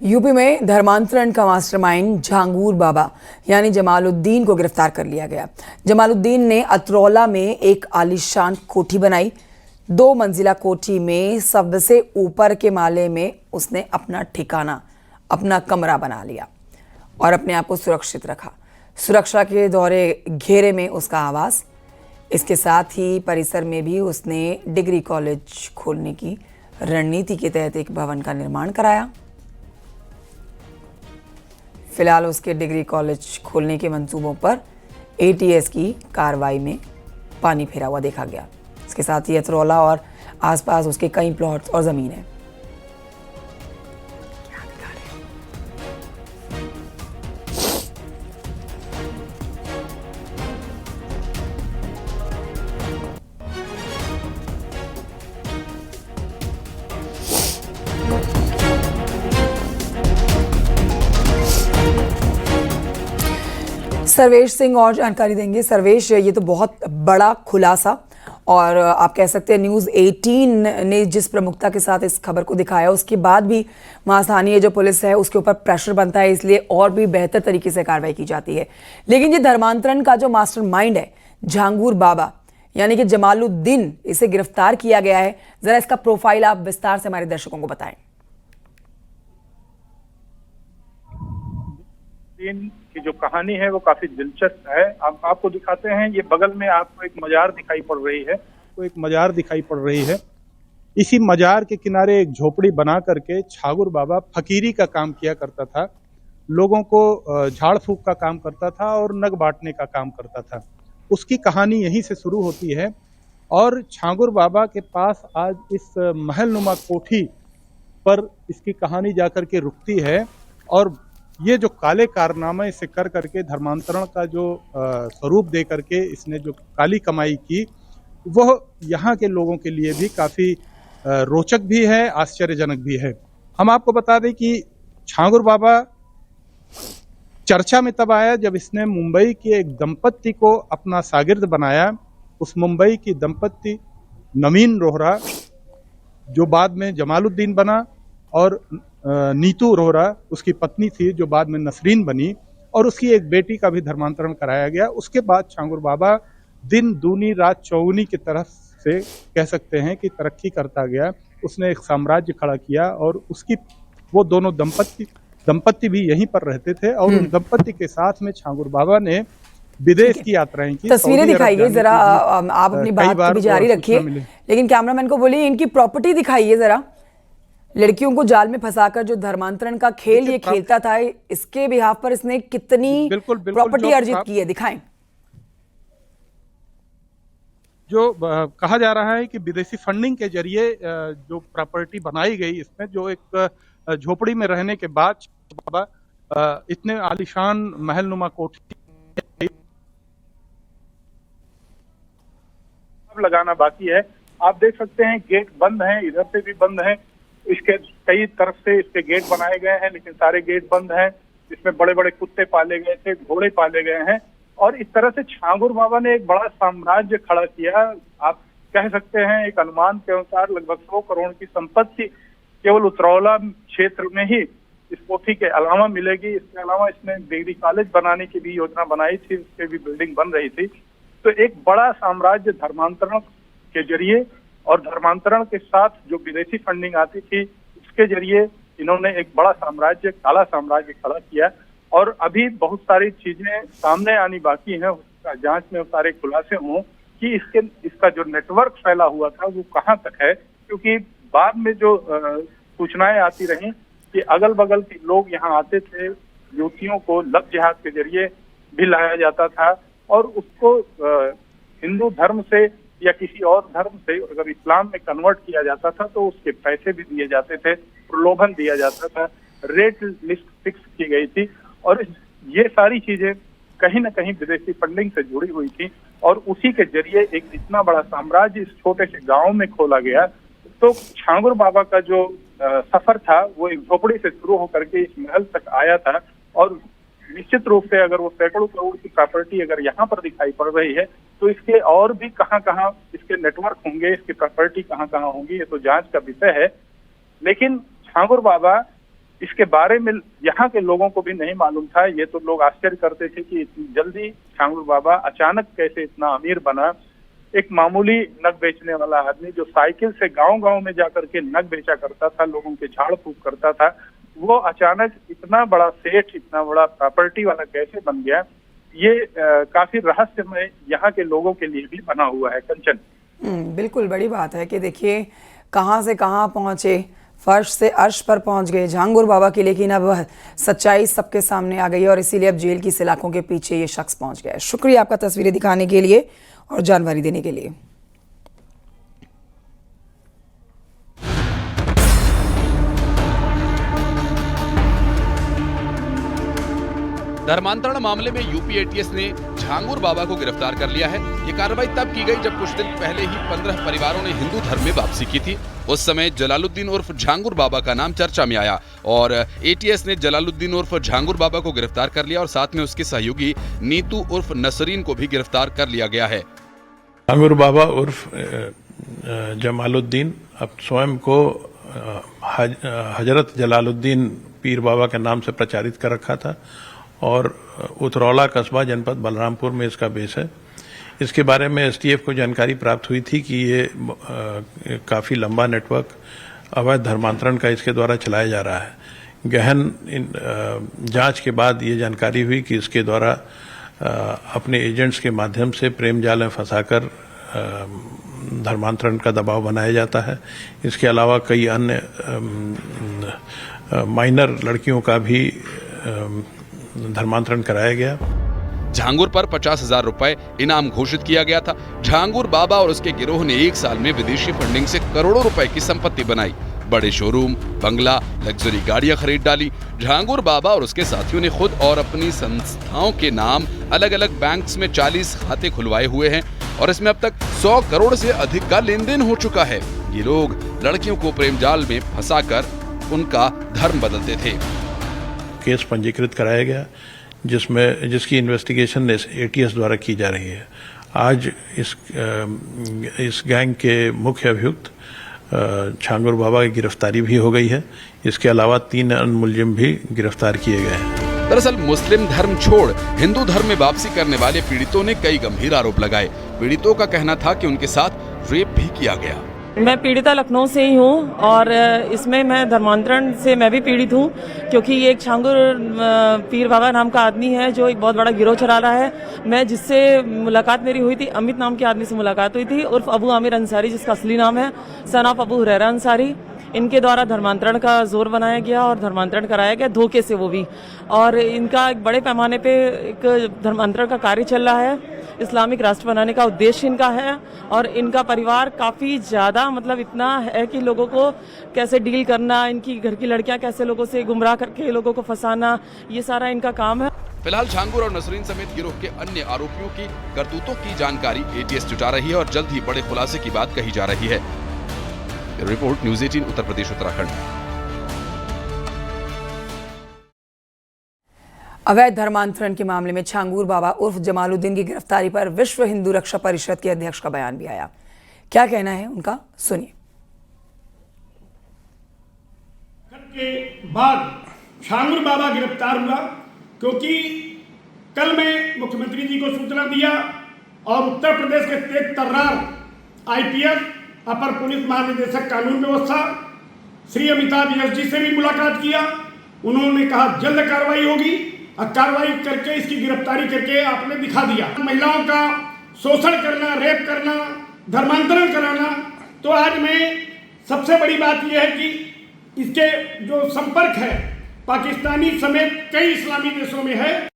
UP में धर्मांतरण का मास्टरमाइंड झांगूर बाबा यानी जमालुद्दीन को गिरफ्तार कर लिया गया। जमालुद्दीन ने अतरौला में एक आलीशान कोठी बनाई। 2 मंजिला कोठी में सबसे ऊपर के माले में उसने अपना ठिकाना, अपना कमरा बना लिया और अपने आप को सुरक्षित रखा। सुरक्षा के दौरे घेरे में उसका आवास। इसके साथ ही परिसर में भी उसने डिग्री कॉलेज खोलने की रणनीति के तहत एक भवन का निर्माण कराया। फिलहाल उसके डिग्री कॉलेज खोलने के मंसूबों पर एटीएस की कार्रवाई में पानी फेरा हुआ देखा गया। इसके साथ ही अतरौला और आसपास उसके कई प्लॉट्स और ज़मीन है। सर्वेश सिंह और जानकारी देंगे। सर्वेश, ये तो बहुत बड़ा खुलासा और आप कह सकते हैं न्यूज़ 18 ने जिस प्रमुखता के साथ इस खबर को दिखाया, उसके बाद भी वहाँ स्थानीय जो पुलिस है उसके ऊपर प्रेशर बनता है, इसलिए और भी बेहतर तरीके से कार्रवाई की जाती है। लेकिन ये धर्मांतरण का जो मास्टरमाइंड है झांगूर बाबा यानी कि जमालुद्दीन, इसे गिरफ्तार किया गया है। जरा इसका प्रोफाइल आप विस्तार से हमारे दर्शकों को बताएं। की जो कहानी है वो काफी दिलचस्प है। आपको दिखाते हैं। ये बगल में आपको एक मजार दिखाई पड़ रही है। तो एक मजार दिखाई पड़ रही है। इसी मजार के किनारे एक झोपड़ी बना करके झांगूर बाबा फकीरी का काम किया करता था। लोगों को झाड़ फूक का काम करता था और नग बांटने का काम करता था। उसकी कहानी यहीं से शुरू होती है और झांगूर बाबा के पास आज इस महलनुमा कोठी पर इसकी कहानी जाकर के रुकती है। और ये जो काले कारनामे इसे कर करके धर्मांतरण का जो स्वरूप दे करके इसने जो काली कमाई की, वह यहाँ के लोगों के लिए भी काफी रोचक भी है, आश्चर्यजनक भी है। हम आपको बता दें कि झांगूर बाबा चर्चा में तब आया जब इसने मुंबई के एक दंपत्ति को अपना शागिर्द बनाया। उस मुंबई की दंपत्ति नवीन रोहरा, जो बाद में जमालुद्दीन बना, और नीतू रोहरा उसकी पत्नी थी, जो बाद में नसरीन बनी, और उसकी एक बेटी का भी धर्मांतरण कराया गया। उसके बाद झांगूर बाबा दिन दूनी रात चौगुनी की तरफ से कह सकते हैं कि तरक्की करता गया। उसने एक साम्राज्य खड़ा किया और उसकी वो दोनों दंपत्ति भी यहीं पर रहते थे और उन दंपत्ति के साथ में झांगूर बाबा ने विदेश की यात्राएं की। तस्वीरें दिखाइए जरा, आप अपनी बात भी जारी रखिए, लेकिन कैमरामैन को बोलिए इनकी प्रॉपर्टी दिखाइए जरा। लड़कियों को जाल में फंसाकर जो धर्मांतरण का खेल ये खेलता था, इसके बिहाफ पर इसने कितनी प्रॉपर्टी अर्जित की है, दिखाएं। जो कहा जा रहा है कि विदेशी फंडिंग के जरिए जो प्रॉपर्टी बनाई गई, इसमें जो एक झोपड़ी में रहने के बाद बाबा इतने आलीशान महलनुमा कोठी लगाना बाकी है। आप देख सकते हैं गेट बंद हैं, इधर से भी बंद हैं। इसके कई तरफ से इसके गेट बनाए गए हैं, लेकिन सारे गेट बंद हैं। इसमें बड़े बड़े कुत्ते पाले गए थे, घोड़े पाले गए हैं और इस तरह से झांगूर बाबा ने एक बड़ा साम्राज्य खड़ा किया। आप कह सकते हैं एक अनुमान के अनुसार लगभग 100 करोड़ की संपत्ति केवल उतरौला क्षेत्र में ही इस कोठी के अलावा मिलेगी। इसके अलावा इसने डिग्री कॉलेज बनाने की भी योजना बनाई थी, उसके भी बिल्डिंग बन रही थी। तो एक बड़ा साम्राज्य धर्मांतरण के जरिए और धर्मांतरण के साथ जो विदेशी फंडिंग आती थी उसके जरिए इन्होंने एक बड़ा साम्राज्य, काला साम्राज्य खड़ा किया। और अभी बहुत सारी चीजें सामने आनी बाकी हैं, उसका जांच में सारे खुलासे हों कि इसका जो नेटवर्क फैला हुआ था वो कहाँ तक है। क्योंकि बाद में जो सूचनाएं आती रही कि अगल बगल के लोग यहाँ आते थे, युवतियों को लव जिहाद के जरिए भी लाया जाता था और उसको हिंदू धर्म से या किसी और धर्म से अगर इस्लाम में कन्वर्ट किया जाता था तो उसके पैसे भी दिए जाते थे, प्रलोभन दिया जाता था, रेट लिस्ट फिक्स की गई थी और ये सारी चीजें कहीं ना कहीं विदेशी फंडिंग से जुड़ी हुई थी और उसी के जरिए एक इतना बड़ा साम्राज्य इस छोटे से गांव में खोला गया। तो झांगूर बाबा का जो सफर था वो एक झोपड़ी से शुरू होकर के इस महल तक आया था और निश्चित रूप से अगर वो सैकड़ों करोड़ की प्रॉपर्टी अगर यहाँ पर दिखाई पड़ रही है तो इसके और भी कहाँ कहाँ इसके नेटवर्क होंगे, इसकी प्रॉपर्टी कहाँ कहाँ होंगी, ये तो जांच का विषय है। लेकिन झांगूर बाबा इसके बारे में यहाँ के लोगों को भी नहीं मालूम था। ये तो लोग आश्चर्य करते थे कि इतनी जल्दी झांगुर बाबा अचानक कैसे इतना अमीर बना। एक मामूली नग बेचने वाला आदमी जो साइकिल से गांव-गांव में जाकर के नग बेचा करता था, लोगों के झाड़ फूक करता था, वो अचानक इतना बड़ा सेठ, इतना बड़ा प्रॉपर्टी वाला कैसे बन गया, ये काफी रहस्यमय यहाँ के लोगों के लिए भी बना हुआ है। कंचन, बिल्कुल बड़ी बात है कि देखिए कहाँ से कहाँ पहुंचे, फर्श से अर्श पर पहुंच गए झांगुर बाबा की, लेकिन अब सच्चाई सबके सामने आ गई और इसीलिए अब जेल की सलाखों के पीछे ये शख्स पहुंच गया है। शुक्रिया आपका तस्वीरें दिखाने के लिए और जानकारी देने के लिए। धर्मांतरण मामले में यूपी एटीएस ने झांगुर बाबा को गिरफ्तार कर लिया है। ये कार्रवाई तब की गई जब कुछ दिन पहले ही 15 परिवारों ने हिंदू धर्म में वापसी की थी। उस समय जलालुद्दीन उर्फ झांगुर बाबा का नाम चर्चा में आया और एटीएस ने जलालुद्दीन उर्फ झांगुर बाबा को गिरफ्तार कर लिया और साथ में उसके सहयोगी नीतू उर्फ नसरीन को भी गिरफ्तार कर लिया गया है। झांगुर बाबा उर्फ जमालुद्दीन अब स्वयं को हजरत जलालुद्दीन पीर बाबा के नाम से प्रचारित कर रखा था और उतरौला कस्बा जनपद बलरामपुर में इसका बेस है। इसके बारे में एसटीएफ को जानकारी प्राप्त हुई थी कि ये काफ़ी लंबा नेटवर्क अवैध धर्मांतरण का इसके द्वारा चलाया जा रहा है। गहन जांच के बाद ये जानकारी हुई कि इसके द्वारा अपने एजेंट्स के माध्यम से प्रेम जाल में फंसाकर धर्मांतरण का दबाव बनाया जाता है। इसके अलावा कई अन्य माइनर लड़कियों का भी धर्मांतरण कराया गया। झांगुर पर 50,000 रुपए इनाम घोषित किया गया था। झांगुर बाबा और उसके गिरोह ने एक साल में विदेशी फंडिंग से करोड़ों रुपए की संपत्ति बनाई। बड़े शोरूम, बंगला, लग्जरी गाड़ियां खरीद डाली। झांगुर बाबा और उसके साथियों ने खुद और अपनी संस्थाओं के नाम अलग अलग बैंक्स में 40 खाते खुलवाए हुए हैं और इसमें अब तक 100 करोड़ से अधिक का लेन देन हो चुका है। ये लोग लड़कियों को प्रेम जाल में फंसाकर उनका धर्म बदलते थे। केस पंजीकृत कराया गया जिसकी इन्वेस्टिगेशन एटीएस द्वारा की जा रही है। आज इस गैंग के मुख्य अभियुक्त झांगुर बाबा की गिरफ्तारी भी हो गई है। इसके अलावा 3 अन्य मुलजिम भी गिरफ्तार किए गए हैं। दरअसल मुस्लिम धर्म छोड़ हिंदू धर्म में वापसी करने वाले पीड़ितों ने कई गंभीर आरोप लगाए। पीड़ितों का कहना था कि उनके साथ रेप भी किया गया। मैं पीड़िता लखनऊ से ही हूँ और इसमें मैं धर्मांतरण से मैं भी पीड़ित हूँ, क्योंकि ये एक झांगुर पीर बाबा नाम का आदमी है जो एक बहुत बड़ा गिरोह चला रहा है। मैं जिससे मुलाकात मेरी हुई थी, अमित नाम के आदमी से मुलाकात हुई थी, उर्फ अबू आमिर अंसारी, जिसका असली नाम है सन ऑफ अबू हुरैरा अंसारी। इनके द्वारा धर्मांतरण का जोर बनाया गया और धर्मांतरण कराया गया, धोखे से वो भी। और इनका एक बड़े पैमाने पे एक धर्मांतरण का कार्य चल रहा है। इस्लामिक राष्ट्र बनाने का उद्देश्य इनका है और इनका परिवार काफ़ी ज़्यादा इतना है कि लोगों को कैसे डील करना, इनकी घर की लड़कियां कैसे लोगों से गुमराह करके लोगों को फंसाना, ये सारा इनका काम है। फिलहाल झांगुर और नसरीन समेत गिरोह के अन्य आरोपियों की करतूतों की जानकारी एटीएस जुटा रही है और जल्द ही बड़े खुलासे की बात कही जा रही है। Report news 18 Uttar Pradesh Uttarakhand. अवैध धर्मांतरण के मामले में झांगुर बाबा उर्फ जमालुद्दीन की गिरफ्तारी पर विश्व हिंदू रक्षा परिषद के अध्यक्ष का बयान भी आया। क्या कहना है उनका, सुनिए। के बाद झांगुर बाबा गिरफ्तार हुआ क्योंकि कल मैं मुख्यमंत्री जी को सूचना दिया और उत्तर प्रदेश के तेज तर्रार आईपीएस अपर पुलिस महानिदेशक कानून व्यवस्था श्री अमिताभ यश जी से भी मुलाकात किया। उन्होंने कहा जल्द कार्रवाई होगी और कार्रवाई करके इसकी गिरफ्तारी करके आपने दिखा दिया। महिलाओं का शोषण करना, रेप करना, धर्मांतरण कराना, तो आज में सबसे बड़ी बात यह है कि इसके जो संपर्क है पाकिस्तानी समेत कई इस्लामी देशों में है।